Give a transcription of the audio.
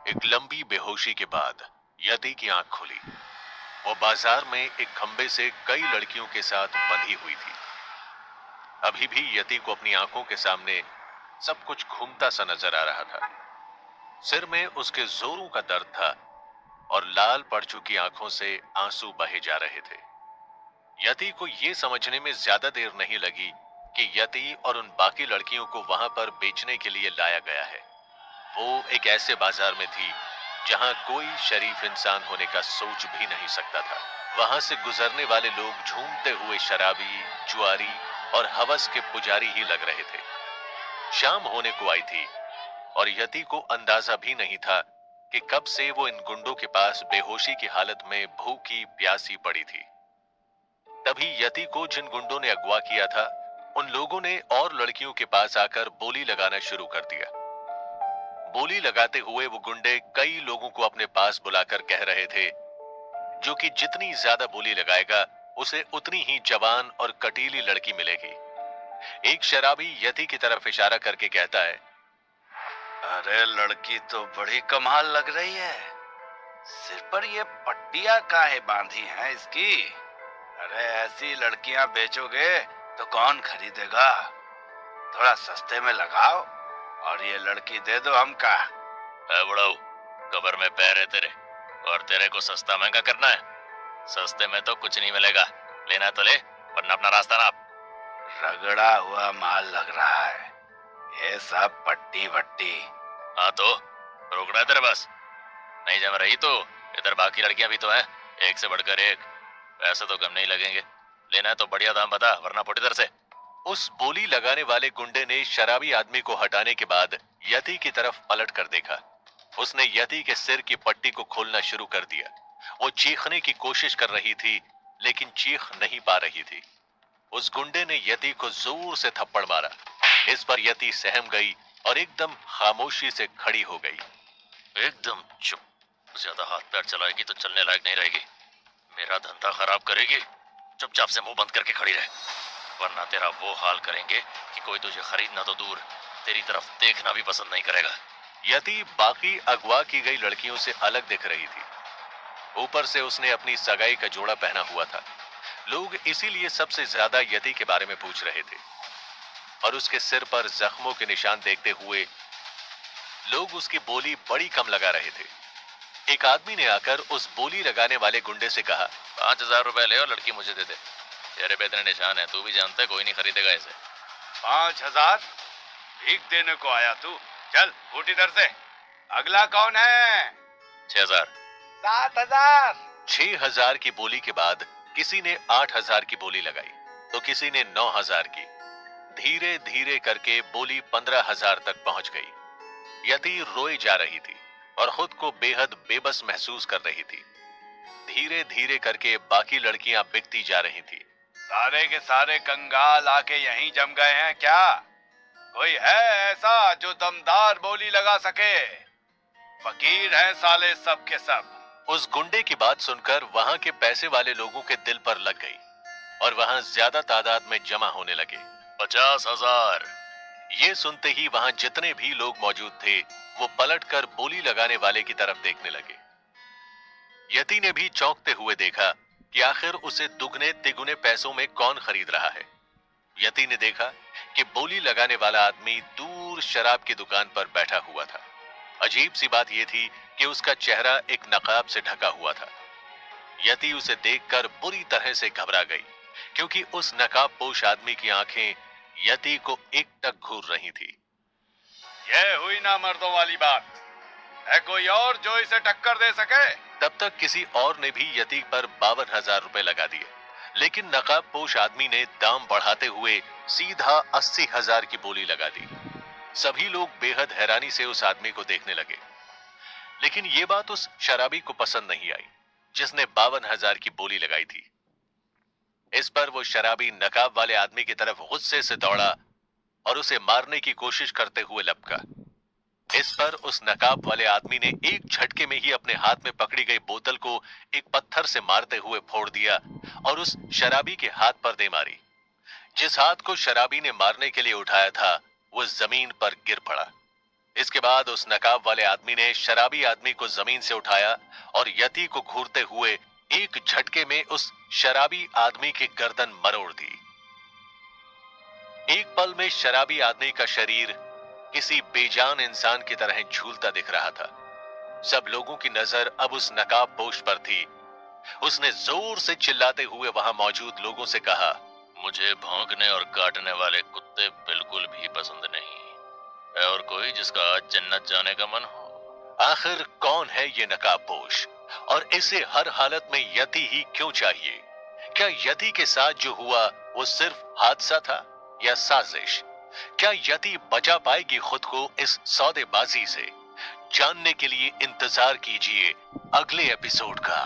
एक लंबी बेहोशी के बाद यति की आंख खुली। वो बाजार में एक खंबे से कई लड़कियों के साथ बंधी हुई थी। अभी भी यति को अपनी आंखों के सामने सब कुछ घूमता सा नजर आ रहा था। सिर में उसके जोरों का दर्द था और लाल पड़ चुकी आंखों से आंसू बहे जा रहे थे। यति को यह समझने में ज्यादा देर नहीं लगी कि यति और उन बाकी लड़कियों को वहां पर बेचने के लिए लाया गया है। वो एक ऐसे बाजार में थी जहां कोई शरीफ इंसान होने का सोच भी नहीं सकता था। वहां से गुजरने वाले लोग झूमते हुए शराबी, जुआरी और हवस के पुजारी ही लग रहे थे। शाम होने को आई थी और यति को अंदाजा भी नहीं था कि कब से वो इन गुंडों के पास बेहोशी की हालत में भूखी प्यासी पड़ी थी। तभी यति को जिन गुंडों ने अगवा किया था, उन लोगों ने और लड़कियों के पास आकर बोली लगाना शुरू कर दिया। बोली लगाते हुए वो गुंडे कई लोगों को अपने पास बुलाकर कह रहे थे, जो कि जितनी ज्यादा बोली लगाएगा उसे उतनी ही जवान और कटीली लड़की मिलेगी। एक शराबी यति की तरफ इशारा करके कहता है, अरे लड़की तो बड़ी कमाल लग रही है। सिर पर ये पट्टियां काहे बांधी हैं इसकी? अरे ऐसी लड़कियां बेचोगे तो कौन खरीदेगा? थोड़ा सस्ते में लगाओ और ये लड़की दे दो हमका। बुढ़ाऊ, कबर में पैर है तेरे और तेरे को सस्ता महंगा करना है। सस्ते में तो कुछ नहीं मिलेगा, लेना तो ले वरना अपना रास्ता नाप। रगड़ा हुआ माल लग रहा है ये सब पट्टी भट्टी। हाँ तो रोकना है तेरे बस? नहीं जम रही तो इधर बाकी लड़कियां भी तो हैं, एक से बढ़कर एक। पैसे तो कम नहीं लगेंगे, लेना है तो बढ़िया दाम बता वरना फुट इधर से। उस बोली लगाने वाले गुंडे ने शराबी आदमी को हटाने के बाद यति की तरफ पलट कर देखा। उसने यति के सिर की पट्टी को खोलना शुरू कर दिया। वो चीखने की कोशिश कर रही थी लेकिन चीख नहीं पा रही थी। उस गुंडे ने यति को जोर से थप्पड़ मारा। इस पर यति सहम गई और एकदम खामोशी से खड़ी हो गई। एकदम चुप, ज्यादा हाथ पैर चलाएगी तो चलने लायक नहीं रहेगी, मेरा धंधा खराब करेगी। चुपचाप से मुंह बंद करके खड़ी रहे, वरना तेरा वो हाल करेंगे कि कोई तुझे खरीदना तो दूर, तेरी तरफ देखना भी पसंद नहीं करेगा। यति बाकी अगवा की गई लड़कियों से अलग दिख रही थी। ऊपर से उसने अपनी सगाई का जोड़ा पहना हुआ था। लोग इसीलिए सबसे ज्यादा यति के बारे में पूछ रहे थे और उसके सिर पर जख्मों के निशान देखते हुए लोग उसकी बोली बड़ी कम लगा रहे थे। एक आदमी ने आकर उस बोली लगाने वाले गुंडे से कहा, 5,000 रुपए ले और लड़की मुझे दे दे। तेरे पे इतने निशान है, तू भी जानता है कोई नहीं खरीदेगा इसे। 5,000 भीख देने को आया तू? चल फूट इधर से। अगला कौन है? 6,000। 7,000। 6,000 की बोली के बाद किसी ने 8,000 की बोली लगाई तो किसी ने 9,000 की। धीरे धीरे करके बोली 15,000 तक पहुंच गई। यति रोए जा रही थी और खुद को बेहद बेबस महसूस कर रही थी। धीरे धीरे करके बाकी लड़कियां बिकती जा रही थी। सारे के सारे कंगाल आके यहीं जम गए हैं क्या? कोई है ऐसा जो दमदार बोली लगा सके? फकीर हैं साले सब के सब। उस गुंडे की बात सुनकर वहां के पैसे वाले लोगों के दिल पर लग गई और वहां ज्यादा तादाद में जमा होने लगे। 50,000। ये सुनते ही वहां जितने भी लोग मौजूद थे वो पलटकर बोली लगाने वाले की तरफ देखने लगे। यति ने भी चौंकते हुए देखा कि आखिर उसे दुगने तिगुने पैसों में कौन खरीद रहा है। यति ने देखा कि बोली लगाने वाला आदमी दूर शराब की दुकान पर बैठा हुआ था। अजीब सी बात यह थी कि उसका चेहरा एक नकाब से ढका हुआ था। यति उसे देखकर बुरी तरह से घबरा गई क्योंकि उस नकाबपोश आदमी की आंखें यति को एकटक घूर रही थी। ये हुई ना मर्दों वाली बात। है कोई और जो इसे टक्कर दे सके? तब तक किसी और ने भी यति पर 52,000 रुपए लगा दिए, लेकिन नकाबपोश आदमी ने दाम बढ़ाते हुए सीधा 80,000 की बोली लगा दी। सभी लोग बेहद हैरानी से उस आदमी को देखने लगे, लेकिन ये बात उस शराबी को पसंद नहीं आई जिसने 52,000 की बोली लगाई थी। इस पर वो शराबी नकाब वाले आदमी की तरफ गुस्से से दौड़ा और उसे मारने की कोशिश करते हुए लपका। इस पर उस नकाब वाले आदमी ने एक झटके में ही अपने हाथ में पकड़ी गई बोतल को एक पत्थर से मारते हुए फोड़ दिया और उस शराबी के हाथ पर दे मारी। जिस हाथ को शराबी ने मारने के लिए उठाया था वो जमीन पर गिर पड़ा। इसके बाद उस नकाब वाले आदमी ने शराबी आदमी को जमीन से उठाया और यति को घूरते हुए एक झटके में उस शराबी आदमी की गर्दन मरोड़ दी। एक पल में शराबी आदमी का शरीर किसी बेजान इंसान की तरह झूलता दिख रहा था। सब लोगों की नजर अब उस नकाबपोश पर थी। उसने जोर से चिल्लाते हुए वहां मौजूद लोगों से कहा, मुझे भौंकने और काटने वाले कुत्ते बिल्कुल भी पसंद नहीं है, और कोई जिसका आज जन्नत जाने का मन हो। आखिर कौन है ये नकाबपोश और इसे हर हालत में यति ही क्यों चाहिए? क्या यति के साथ जो हुआ वो सिर्फ हादसा था या साजिश? क्या यति बचा पाएगी खुद को इस सौदेबाजी से? जानने के लिए इंतजार कीजिए अगले एपिसोड का।